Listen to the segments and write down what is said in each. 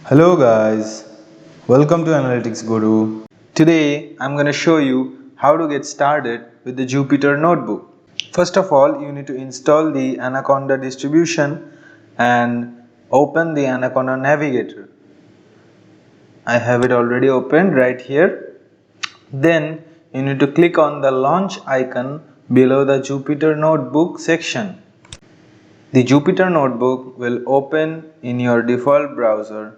Hello guys, welcome to Analytics Guru. Today I'm going to show you how to get started with the Jupyter Notebook. First of all, you need to install the Anaconda distribution and open the Anaconda Navigator. I have it already opened right here. Then you need to click on the launch icon below the Jupyter Notebook section. The Jupyter Notebook will open in your default browser.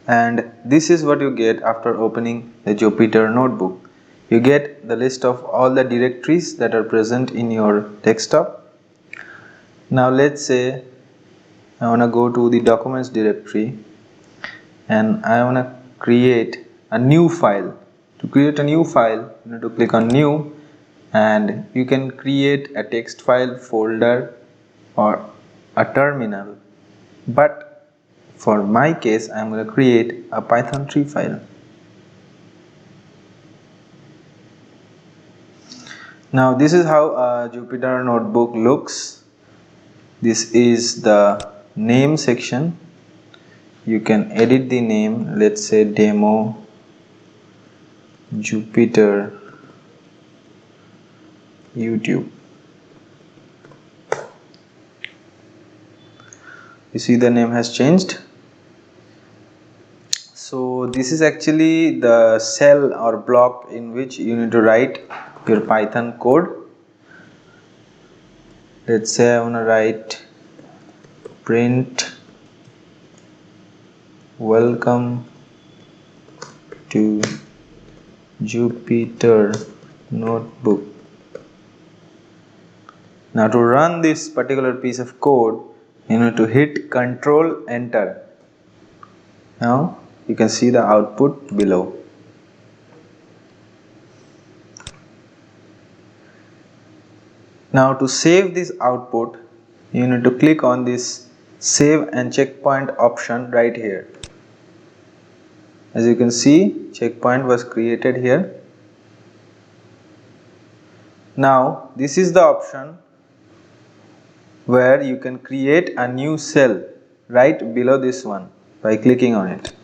And this is what you get after opening the Jupyter Notebook. You get the list of all the directories that are present in your desktop. Now let's say I want to go to the documents directory and I want to create a new file. To create a new file, you need to click on new, and you can create a text file, folder or a terminal. But for my case, I am going to create a Python 3 file. Now this is how a Jupyter Notebook looks. This is the name section. You can edit the name, let's say demo Jupyter YouTube. You see the name has changed. So this is actually the cell or block in which you need to write your Python code. Let's say I want to write print welcome to Jupyter Notebook. Now to run this particular piece of code, you need to hit Ctrl Enter. Now you can see the output below. Now to save this output, you need to click on this save and checkpoint option right here. As you can see, checkpoint was created here. Now this is the option where you can create a new cell right below this one by clicking on it.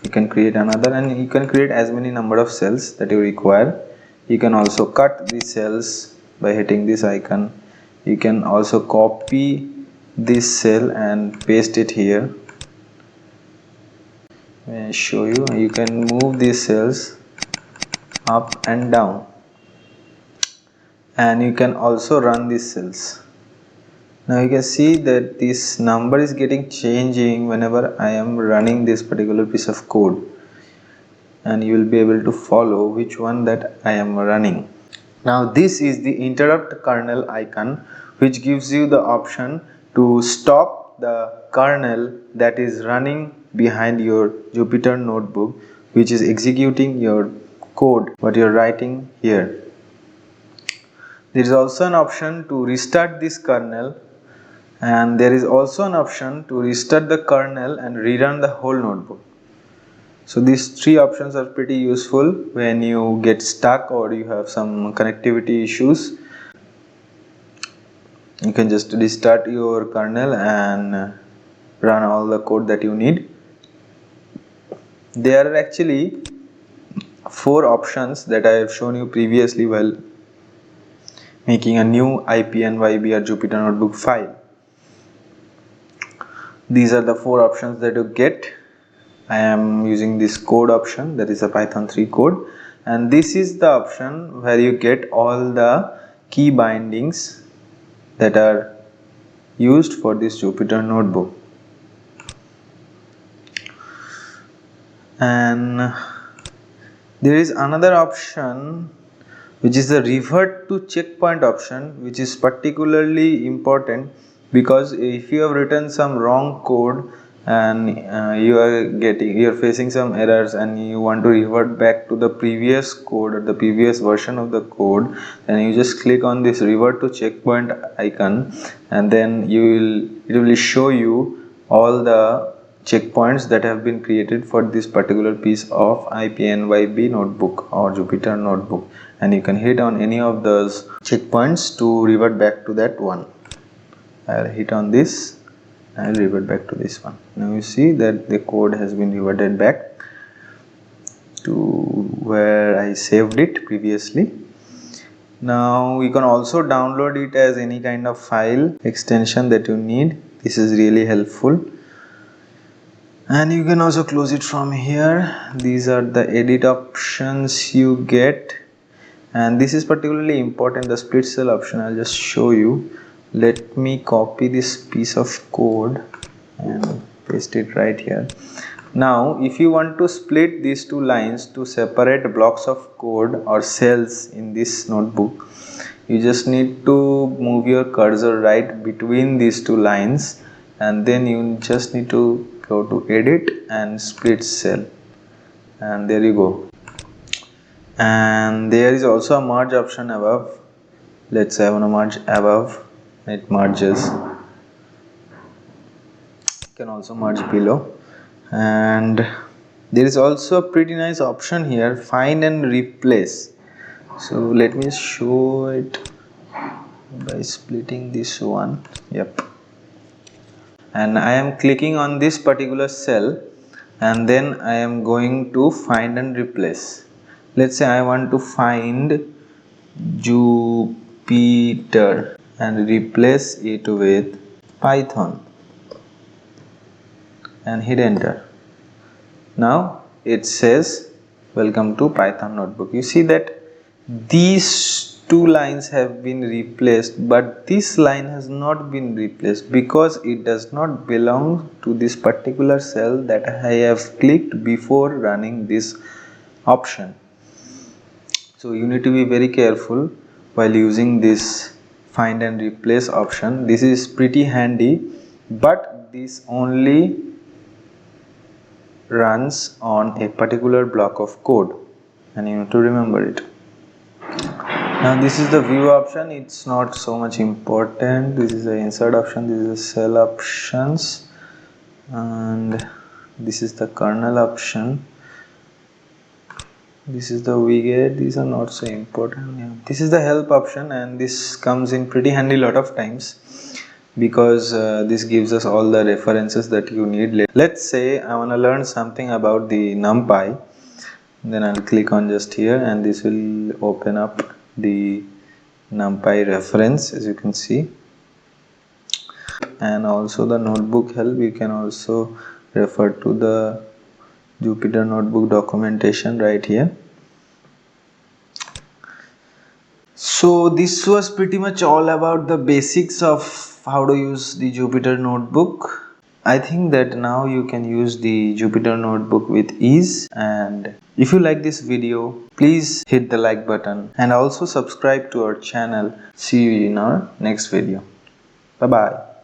You can create another, and you can create as many number of cells that you require. You can also cut the cells by hitting this icon. You can also copy this cell and paste it here. Let me show you. You can move these cells up and down, and you can also run these cells. Now you can see that this number is getting changing whenever I am running this particular piece of code, and you will be able to follow which one that I am running. Now this is the interrupt kernel icon, which gives you the option to stop the kernel that is running behind your Jupyter Notebook, which is executing your code what you are writing here. There is also an option to restart this kernel, and there is also an option to restart the kernel and rerun the whole notebook. So these three options are pretty useful when you get stuck or you have some connectivity issues. You can just restart your kernel and run all the code that you need. There are actually 4 options that I have shown you previously while making a new IPNYB or Jupyter Notebook file. These are the 4 options that you get. I am using this code option, that is a Python 3 code, and this is the option where you get all the key bindings that are used for this Jupyter Notebook. And there is another option which is the revert to checkpoint option, which is particularly important because if you have written some wrong code and you are facing some errors and you want to revert back to the previous code or the previous version of the code, then you just click on this revert to checkpoint icon, and then it will show you all the checkpoints that have been created for this particular piece of IPNYB notebook or Jupyter Notebook, and you can hit on any of those checkpoints to revert back to that one. I'll hit on this, I'll revert back to this one. Now you see that the code has been reverted back to where I saved it previously. Now you can also download it as any kind of file extension that you need. This is really helpful. And you can also close it from here. These are the edit options you get, and this is particularly important, the split cell option. I'll just show you. Let me copy this piece of code and paste it right here. Now if you want to split these two lines to separate blocks of code or cells in this notebook, you just need to move your cursor right between these two lines, and then you just need to go to edit and split cell, and there you go. And there is also a merge option above. Let's say I want to merge above, it merges. You can also merge below. And there is also a pretty nice option here, find and replace. So let me show it by splitting this one. Yep. And I am clicking on this particular cell, and then I am going to find and replace. Let's say I want to find Jupyter and replace it with Python, and hit enter. Now it says welcome to Python notebook. You see that these two lines have been replaced, but this line has not been replaced because it does not belong to this particular cell that I have clicked before running this option. So you need to be very careful while using this find and replace option. This is pretty handy, but this only runs on a particular block of code, and you need to remember it. Now this is the view option. It's not so much important. This is the insert option, this is the cell options, and this is the kernel option. This is the widget. These are not so important. Yeah. This is the help option, and this comes in pretty handy lot of times because this gives us all the references that you need. Let's say I want to learn something about the NumPy. Then I'll click on just here, and this will open up the NumPy reference, as you can see, and also the notebook help. You can also refer to the Jupyter notebook documentation right here. So this was pretty much all about the basics of how to use the Jupyter notebook. I think that now you can use the Jupyter notebook with ease, and if you like this video, please hit the like button and also subscribe to our channel. See you in our next video. Bye bye.